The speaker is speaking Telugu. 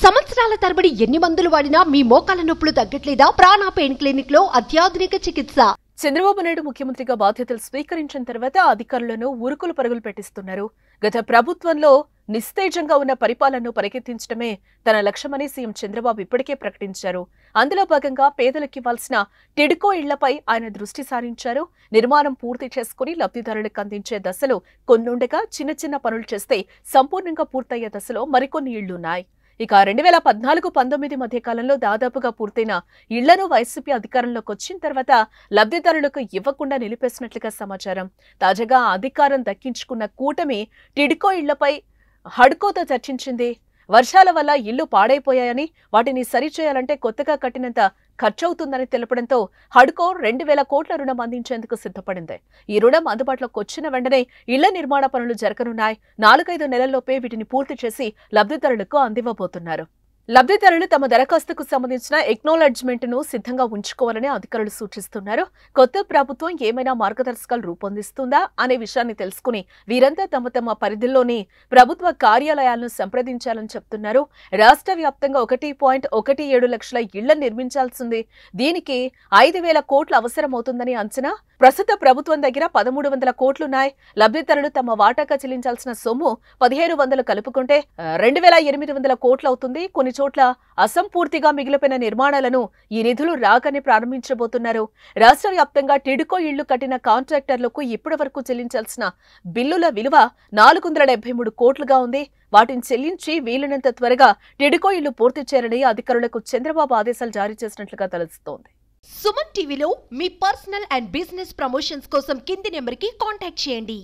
సంవత్సరాల తరబడి ఎన్ని మందులు వాడినా మీ మోకాల నొప్పులు తగ్గట్లేదా? ప్రాణ పెయిన్ క్లినిక్ లో అత్యాధునిక చికిత్స. చంద్రబాబు నాయుడు ముఖ్యమంత్రిగా బాధ్యతలు స్వీకరించిన తర్వాత అధికారులను ఉరుకులు పరుగులు పెట్టిస్తున్నారు. గత ప్రభుత్వంలో నిస్తేజంగా ఉన్న పరిపాలనను పరిగెత్తించడమే తన లక్ష్యమని సీఎం చంద్రబాబు ఇప్పటికే ప్రకటించారు. అందులో భాగంగా పేదలకు ఇవ్వాల్సిన టిడ్కో ఇళ్లపై ఆయన దృష్టి సారించారు. నిర్మాణం పూర్తి చేసుకుని లబ్ధిదారులకు అందించే దశలో కొన్నుండగా చిన్న చిన్న పనులు చేస్తే సంపూర్ణంగా పూర్తయ్యే దశలో మరికొన్ని ఇళ్లున్నాయి. ఇక 2014-19 మధ్య కాలంలో దాదాపుగా పూర్తయిన ఇళ్లను వైసీపీ అధికారంలోకి వచ్చిన తర్వాత లబ్ధిదారులకు ఇవ్వకుండా నిలిపేసినట్లుగా సమాచారం. తాజాగా అధికారం దక్కించుకున్న కూటమి టిడ్కో ఇళ్లపై హడ్కోతో చర్చించింది. వర్షాల వల్ల ఇళ్లు పాడైపోయాయని, వాటిని సరిచేయాలంటే కొత్తగా కట్టినంత ఖర్చవుతుందని తెలపడంతో హడ్కో 2000 కోట్ల రుణం అందించేందుకు సిద్ధపడింది. ఈ రుణం అందుబాటులోకి వచ్చిన వెంటనే ఇళ్ల నిర్మాణ పనులు జరగనున్నాయి. 4-5 నెలల్లోపే వీటిని పూర్తి చేసి లబ్ధిదారులకు అందివ్వబోతున్నారు. లబ్ధిదారులు తమ దరఖాస్తుకు సంబంధించిన ఎక్నాలెడ్జ్మెంట్ ను సిద్ధంగా ఉంచుకోవాలని అధికారులు సూచిస్తున్నారు. కొత్త ప్రభుత్వం ఏమైనా మార్గదర్శకాలు రూపొందిస్తుందా అనే విషయాన్ని తెలుసుకుని వీరంతా తమ తమ పరిధిలోని ప్రభుత్వ కార్యాలయాలను సంప్రదించాలని చెప్తున్నారు. రాష్ట్ర వ్యాప్తంగా 1.17 లక్షల ఇళ్ల నిర్మించాల్సింది. దీనికి 5,000 కోట్లు అవసరమవుతుందని అంచనా. ప్రస్తుత ప్రభుత్వం దగ్గర 1,300 కోట్లున్నాయి. లబ్ధిదారులు తమ వాటాగా చెల్లించాల్సిన సొమ్ము 1,500 కలుపుకుంటే 2,800 కోట్లు అవుతుంది. కొన్ని చోట్ల అసంపూర్తిగా మిగిలిపోయిన నిర్మాణాలను ఈ నిధులు రాగానే ప్రారంభించబోతున్నారు. రాష్ట్ర వ్యాప్తంగా టిడ్కో ఇళ్లు కట్టిన కాంట్రాక్టర్లకు ఇప్పటి వరకు చెల్లించాల్సిన బిల్లుల విలువ 473 కోట్లుగా ఉంది. వాటిని చెల్లించి వీలైనంత త్వరగా టిడ్కో ఇళ్లు పూర్తి చేయాలని అధికారులకు చంద్రబాబు ఆదేశాలు జారీ చేసినట్లుగా తెలుస్తోంది. సుమన్ టీవీలో మీ పర్సనల్ అండ్ బిజినెస్ ప్రమోషన్స్ కోసం కింది నెంబర్కి కాంటాక్ట్ చేయండి.